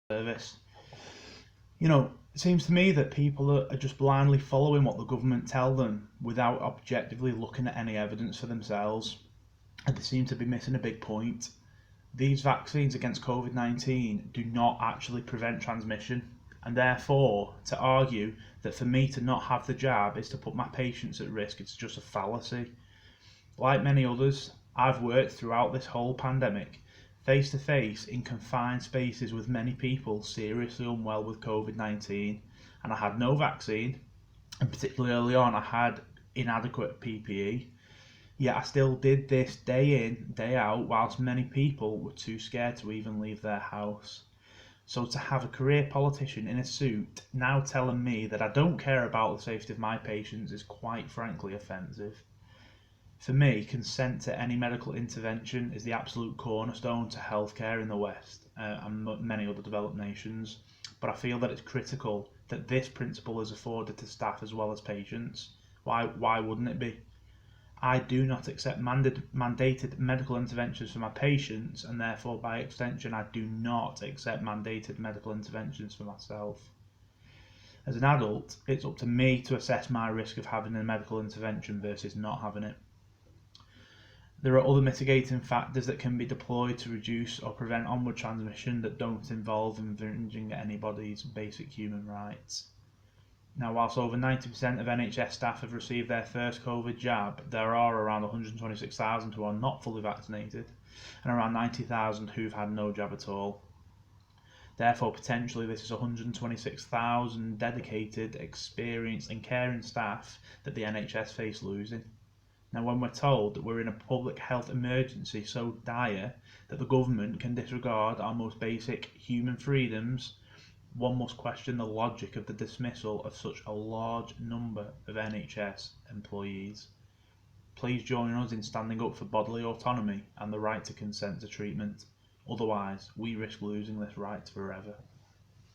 service. It seems to me that people are just blindly following what the government tell them without objectively looking at any evidence for themselves. And they seem to be missing a big point. These vaccines against COVID-19 do not actually prevent transmission, and therefore, to argue that for me to not have the jab is to put my patients at risk, it's just a fallacy. Like many others, I've worked throughout this whole pandemic face to face in confined spaces with many people seriously unwell with COVID-19, and I had no vaccine, and particularly early on I had inadequate PPE. Yet I still did this day in, day out, whilst many people were too scared to even leave their house. So to have a career politician in a suit now telling me that I don't care about the safety of my patients is quite frankly offensive. For me, consent to any medical intervention is the absolute cornerstone to healthcare in the West and many other developed nations, but I feel that it's critical that this principle is afforded to staff as well as patients. Why wouldn't it be? I do not accept mandated medical interventions for my patients, and therefore by extension I do not accept mandated medical interventions for myself. As an adult, it's up to me to assess my risk of having a medical intervention versus not having it. There are other mitigating factors that can be deployed to reduce or prevent onward transmission that don't involve infringing anybody's basic human rights. Now, whilst over 90% of NHS staff have received their first COVID jab, there are around 126,000 who are not fully vaccinated and around 90,000 who've had no jab at all. Therefore, potentially this is 126,000 dedicated, experienced and caring staff that the NHS face losing. Now, when we're told that we're in a public health emergency so dire that the government can disregard our most basic human freedoms, one must question the logic of the dismissal of such a large number of NHS employees. Please join us in standing up for bodily autonomy and the right to consent to treatment. Otherwise, we risk losing this right forever.